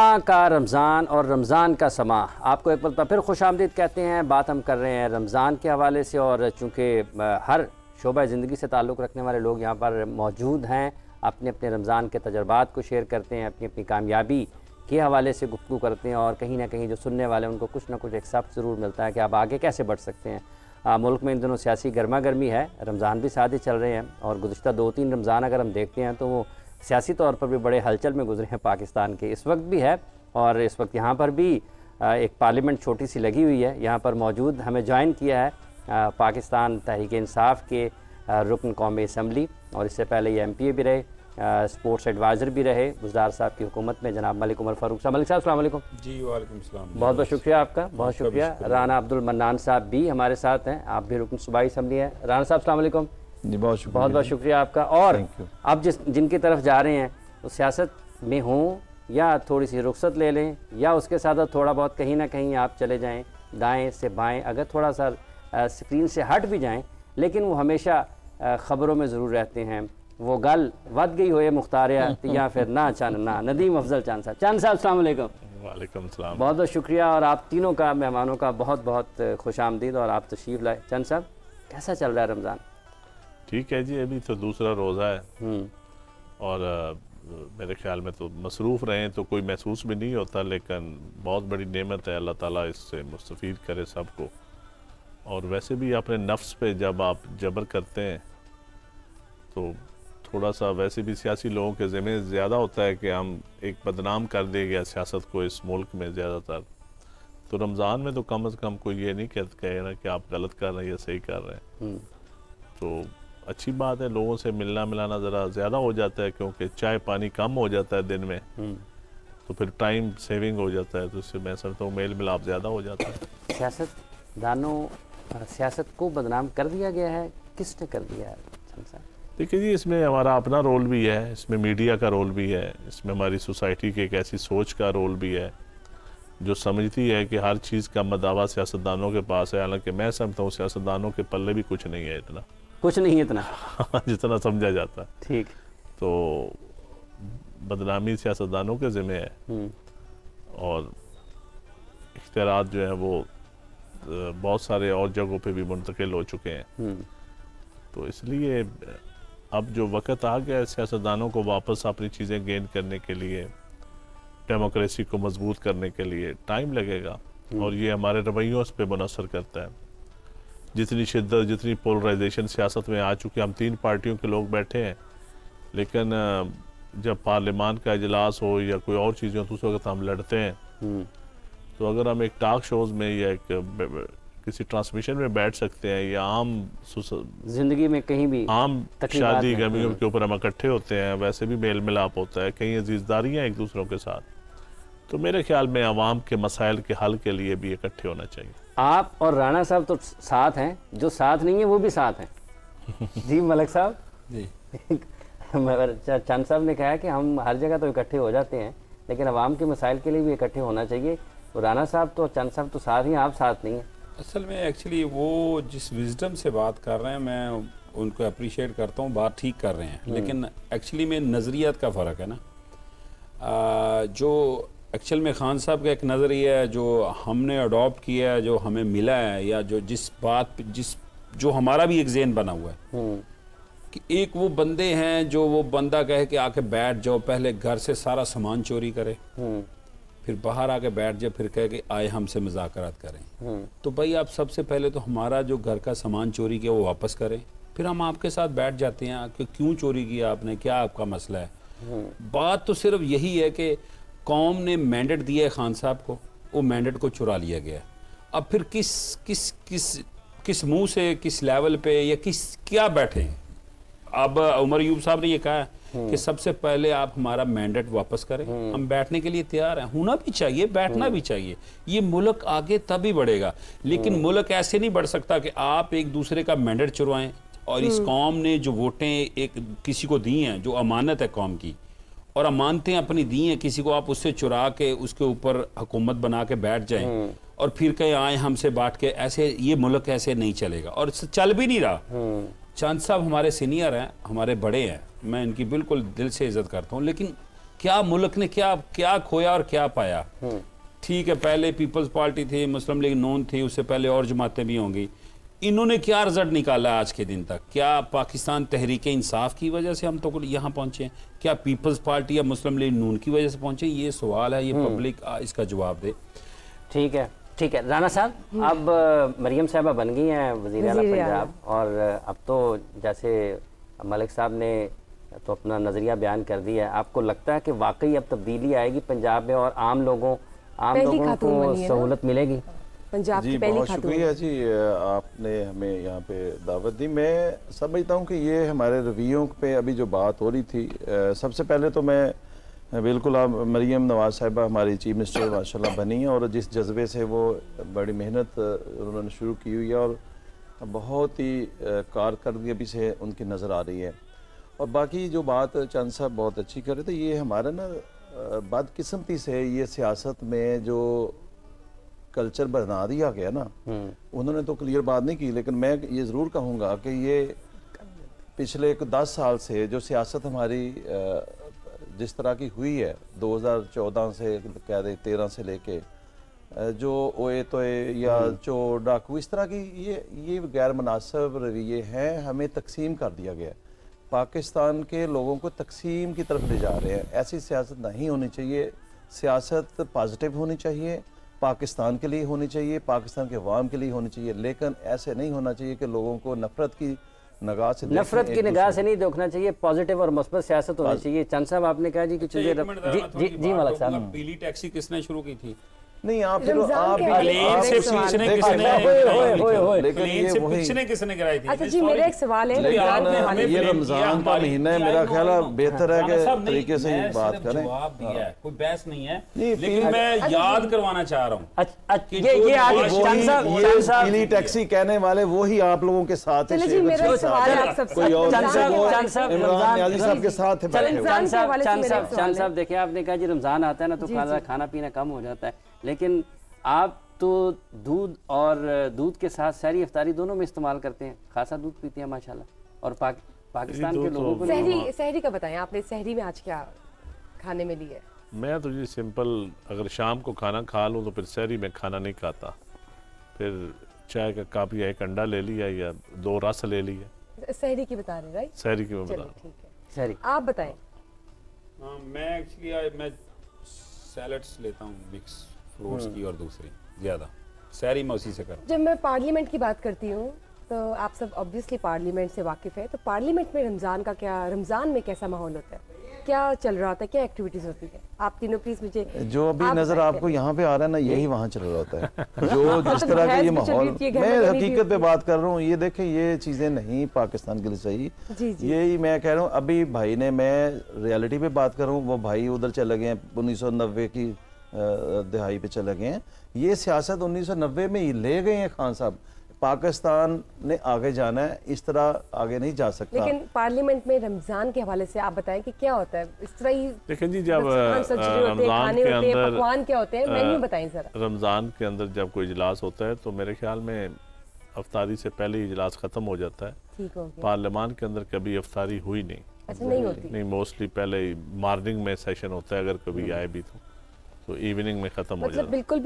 का रमज़ान और रमज़ान का समा आपको एक बार फिर खुशामदीद कहते हैं। बात हम कर रहे हैं रमज़ान के हवाले से और चूँकि हर शोबा ज़िंदगी से ताल्लुक़ रखने वाले लोग यहाँ पर मौजूद हैं, अपने अपने रमज़ान के तजर्बात को शेयर करते हैं, अपनी अपनी कामयाबी के हवाले से गुफ्तगू करते हैं और कहीं ना कहीं जो सुनने वाले उनको कुछ ना कुछ एक सबक ज़रूर मिलता है कि आप आगे कैसे बढ़ सकते हैं। मुल्क में इन दिनों सियासी गर्मा गर्मी है, रमज़ान भी साथ ही चल रहे हैं और गुज़िश्ता 2-3 रमज़ान अगर हम देखते हैं तो वो सियासी तौर पर भी बड़े हलचल में गुजरे हैं पाकिस्तान के। इस वक्त भी है और इस वक्त यहाँ पर भी एक पार्लियामेंट छोटी सी लगी हुई है। यहाँ पर मौजूद हमें ज्वाइन किया है पाकिस्तान तहरीक इंसाफ के रुकन कौमी असम्बली और इससे पहले ये MPA भी रहे, स्पोर्ट्स एडवाइज़र भी रहे गुज़दार साहब की हुकूमत में, जनाब मलिक उमर फ़ारूक साहब। मलिक साहब अस्सलाम वालेकुम। जी वालेकुम सलाम। बहुत बहुत शुक्रिया आपका, बहुत शुक्रिया। राना अब्दुल मन्नान साहब भी हमारे साथ हैं, आप भी रुकन सूबाई असम्बली हैं। राना साहब अस्सलाम वालेकुम। जी बहुत शुक्रिया आपका। और अब जिनकी तरफ जा रहे हैं तो सियासत में हों या थोड़ी सी रुख्सत ले लें या उसके साथ थोड़ा बहुत कहीं ना कहीं आप चले जाएं दाएं से बाएं, अगर थोड़ा सा स्क्रीन से हट भी जाएं लेकिन वो हमेशा ख़बरों में ज़रूर रहते हैं। वो गल वध गई होए मुख्तारिया या फिर ना चान ना नदीम अफजल चांद साहब। चांद साहब अस्सलाम वालेकुम। वालेकुम सलाम। बहुत बहुत शुक्रिया और आप तीनों का मेहमानों का बहुत बहुत खुशामदीद और आप तशरीफ़ लाए। चांद साहब कैसा चल रहा है रमज़ान? ठीक है जी, अभी तो दूसरा रोज़ा है और मेरे ख्याल में तो मसरूफ़ रहें तो कोई महसूस भी नहीं होता, लेकिन बहुत बड़ी नेमत है, अल्लाह ताला इससे मुस्तफ़ीद करे सबको। और वैसे भी अपने नफ्स पे जब आप जबर करते हैं तो थोड़ा सा वैसे भी सियासी लोगों के ज़िम्मे ज़्यादा होता है कि हम एक बदनाम कर देंगे सियासत को इस मुल्क में ज़्यादातर। तो रमज़ान में तो कम से कम कोई ये नहीं कहे ना कि आप गलत कर रहे हैं या सही कर रहे हैं। तो अच्छी बात है, लोगों से मिलना मिलाना ज़रा ज़्यादा हो जाता है क्योंकि चाय पानी कम हो जाता है दिन में, तो फिर टाइम सेविंग हो जाता है, तो इससे मैं समझता हूँ मेल मिलाप ज़्यादा हो जाता है। सियासत को बदनाम कर दिया गया है, किसने कर दिया है? देखिए जी, इसमें हमारा अपना रोल भी है, इसमें मीडिया का रोल भी है, इसमें हमारी सोसाइटी की एक ऐसी सोच का रोल भी है जो समझती है कि हर चीज़ का मदावा सियासतदानों के पास है। हालांकि मैं समझता हूँ सियासतदानों के पल्ले भी कुछ नहीं है, इतना कुछ नहीं है इतना जितना समझा जाता है। ठीक, तो बदनामी सियासतदानों के ज़िम्मे है और इख्तियारात जो है वो बहुत सारे और जगहों पे भी मुंतकिल हो चुके हैं। तो इसलिए अब जो वक्त आ गया है सियासतदानों को वापस अपनी चीज़ें गेन करने के लिए, डेमोक्रेसी को मजबूत करने के लिए टाइम लगेगा और ये हमारे रवैयों पे मुनसर करता है। जितनी शिद्दत, जितनी पोलराइजेशन सियासत में आ चुकी है, हम 3 पार्टियों के लोग बैठे हैं, लेकिन जब पार्लियामान का इजलास हो या कोई और चीज़ें हो तो उस वक्त हम लड़ते हैं। तो अगर हम एक टॉक शोज़ में या एक किसी ट्रांसमिशन में बैठ सकते हैं या आम जिंदगी में कहीं भी आम शादी गमियों के ऊपर हम इकट्ठे होते हैं, वैसे भी मेल मिलाप होता है, कहीं अजीज़दारियाँ एक दूसरों के साथ, तो मेरे ख्याल में आवाम के मसाइल के हल के लिए भी इकट्ठे होना चाहिए। आप और राणा साहब तो साथ हैं, जो साथ नहीं है वो भी साथ हैं। जी मलिक साहब जी चंद साहब ने कहा कि हम हर जगह तो इकट्ठे हो जाते हैं लेकिन आवाम के मसाइल के लिए भी इकट्ठे होना चाहिए। तो राणा साहब तो चंद साहब तो साथ ही, आप साथ नहीं हैं। असल में एक्चुअली वो जिस विजडम से बात कर रहे हैं मैं उनको अप्रिशिएट करता हूँ, बात ठीक कर रहे हैं, लेकिन एक्चुअली में नज़रियात का फ़र्क है ना। जो एक्चुअल में खान साहब का एक नज़रिया है जो हमने अडॉप्ट किया है, जो हमें मिला है, या जो जिस बात जो हमारा भी एक ज़हन बना हुआ है कि एक वो बंदे हैं जो वो बंदा कहे कि आके बैठ जाओ, पहले घर से सारा सामान चोरी करे, फिर बाहर आके बैठ जाए, फिर कहे कि आए हमसे मुज़ाकरात करें। तो भाई आप सबसे पहले तो हमारा जो घर का सामान चोरी किया वो वापस करें, फिर हम आपके साथ बैठ जाते हैं कि क्यों चोरी किया आपने, क्या आपका मसला है। बात तो सिर्फ यही है कि कौम ने मैंडेट दिया है खान साहब को, वो मैंडेट को चुरा लिया गया। अब फिर किस मुंह से, किस लेवल पे या क्या बैठे हैं। अब उमर यूब साहब ने ये कहा है कि सबसे पहले आप हमारा मैंडेट वापस करें, हम बैठने के लिए तैयार हैं, होना भी चाहिए, बैठना भी चाहिए, ये मुल्क आगे तभी बढ़ेगा। लेकिन मुल्क ऐसे नहीं बढ़ सकता कि आप एक दूसरे का मैंडेट चुरवाएं। और इस कौम ने जो वोटें एक किसी को दी हैं, जो अमानत है कौम की, और अमानतें अपनी दी हैं किसी को, आप उससे चुरा के उसके ऊपर हुकूमत बना के बैठ जाएं और फिर कहीं आए हमसे बांट के, ऐसे ये मुल्क ऐसे नहीं चलेगा और चल भी नहीं रहा। चांद साहब हमारे सीनियर हैं, हमारे बड़े हैं, मैं इनकी बिल्कुल दिल से इज्जत करता हूँ, लेकिन क्या मुल्क ने क्या क्या खोया और क्या पाया। ठीक है, पहले पीपल्स पार्टी थी, मुस्लिम लीग नून थी, उससे पहले और जमातें भी होंगी। इन्होंने क्या रिजल्ट निकाला आज के दिन तक? क्या पाकिस्तान तहरीक इंसाफ की वजह से हम तो यहाँ पहुंचे हैं? क्या पीपल्स पार्टी या मुस्लिम लीग नून की वजह से पहुंचे? ये सवाल है, ये पब्लिक इसका जवाब दे। ठीक है, ठीक है राना साहब, अब मरियम साहबा बन गई हैं वज़ीर आला पंजाब, और अब तो जैसे मलिक साहब ने तो अपना नज़रिया बयान कर दिया है, आपको लगता है कि वाकई अब तब्दीली आएगी पंजाब में और आम लोगों को सहूलत मिलेगी? पंजाब जी बहुत शुक्रिया जी, आपने हमें यहाँ पे दावत दी। मैं समझता हूँ कि ये हमारे रवैयों पे अभी जो बात हो रही थी, सबसे पहले तो मैं बिल्कुल, आप मरियम नवाज साहिबा हमारी चीफ मिनिस्टर माशाल्लाह बनी हैं, और जिस जज्बे से वो बड़ी मेहनत उन्होंने शुरू की हुई है और बहुत ही कारकर्दगी से उनकी नज़र आ रही है। और बाकी जो बात चंद साहब बहुत अच्छी कर रहे थे, ये हमारा ना बदकिस्मती से ये सियासत में जो कल्चर बना दिया गया ना, उन्होंने तो क्लियर बात नहीं की, लेकिन मैं ये ज़रूर कहूँगा कि ये पिछले 10 साल से जो सियासत हमारी जिस तरह की हुई है, 2014 से कह दें 13 से लेके जो ओए तोए या चोर डाकू, इस तरह की ये गैर मुनासिब रवैये हैं। हमें तकसीम कर दिया गया, पाकिस्तान के लोगों को तकसीम की तरफ ले जा रहे हैं। ऐसी सियासत नहीं होनी चाहिए। सियासत पॉजिटिव होनी चाहिए, पाकिस्तान के लिए होनी चाहिए, पाकिस्तान के अवाम के लिए होनी चाहिए, लेकिन ऐसे नहीं होना चाहिए कि लोगों को नफरत की निगाह से नहीं देखना चाहिए। पॉजिटिव और मुस्बत सियासत होनी चाहिए। चंद साहब आपने कहा जी कि जी मलिक साहब, पीली टैक्सी किसने शुरू की थी? नहीं, आप फिर आप प्लेन से पूछने किसने कराई थी? अच्छा जी, मेरा एक सवाल है, ये रमजान का महीना है, मेरा ख्याल है बेहतर है कि तरीके से बात करें। जवाब दिया है, कोई बहस नहीं है, लेकिन मैं याद करवाना चाह रहा हूँ पीली टैक्सी कहने वाले वो ही आप लोगों के साथ है, कोई और सबके साथ है। चंद साहब देखिए, आपने कहा जी रमजान आता है ना तो खाना पीना कम हो जाता है, लेकिन आप तो दूध और दूध के साथ सहरी इफ्तारी दोनों में इस्तेमाल करते हैं, खासा दूध पीते हैं माशाल्लाह। और पाकिस्तान के लोगों को सहरी का बताएं, आपने सहरी में आज क्या खाने में लिया? मैं तो जी सिंपल, अगर शाम को खाना खा लूँ तो फिर सहरी में खाना नहीं खाता, फिर चाय का कप या एक अंडा ले लिया या 2 रस ले लिया। सहरी की बता रहे, राइट? सहरी की मैं बता रहा हूँ। ठीक है, सहरी आप बताएं। मैं एक्चुअली मैं सैलड्स लेता हूँ, मिक्स फ्रूट्स की, और दूसरी ज़्यादा सहरी मैं उसी से करता हूँ। जब मैं पार्लियामेंट की बात करती हूँ तो आप सब ऑब्वियसली पार्लियामेंट से वाकिफ़ है, तो पार्लियामेंट में रमज़ान में कैसा माहौल होता है, क्या चल रहा होता है, क्या एक्टिविटीज़ होती है? आप तीनों प्लीज मुझे जो अभी नज़र आपको यहाँ पे आ रहा है ना, यही वहाँ चल रहा होता है। जो जिस तरह का ये माहौल, मैं हकीकत पे बात कर रहा हूँ, ये देखें ये चीज़ें नहीं पाकिस्तान के लिए सही। यही मैं कह रहा हूँ, अभी भाई ने, मैं रियलिटी पे बात कर रहा हूँ, वो भाई उधर चले गए 1990 की दिहाई पे चले गए हैं। ये सियासत 1990 में ही ले गए हैं खान साहब। पाकिस्तान ने आगे जाना है, इस तरह आगे नहीं जा सकता। लेकिन पार्लियामेंट में रमजान के हवाले से आप बताएं कि क्या होता है इस तरह ही? देखें जी, जब रमजान के अंदर पकवान क्या होते हैं, मेन्यू बताएं जरा। रमजान के अंदर जब कोई इजलास होता है तो मेरे ख्याल में अफ्तारी से पहले ही इजलास खत्म हो जाता है। ठीक हो गया। पार्लियामान के अंदर कभी अफ्तारी हुई नहीं। अच्छा, नहीं होती? नहीं, मोस्टली पहले मॉर्निंग में सेशन होता है, अगर कभी आए भी तो इवनिंग में खत्म हो जाता है। बिल्कुल भी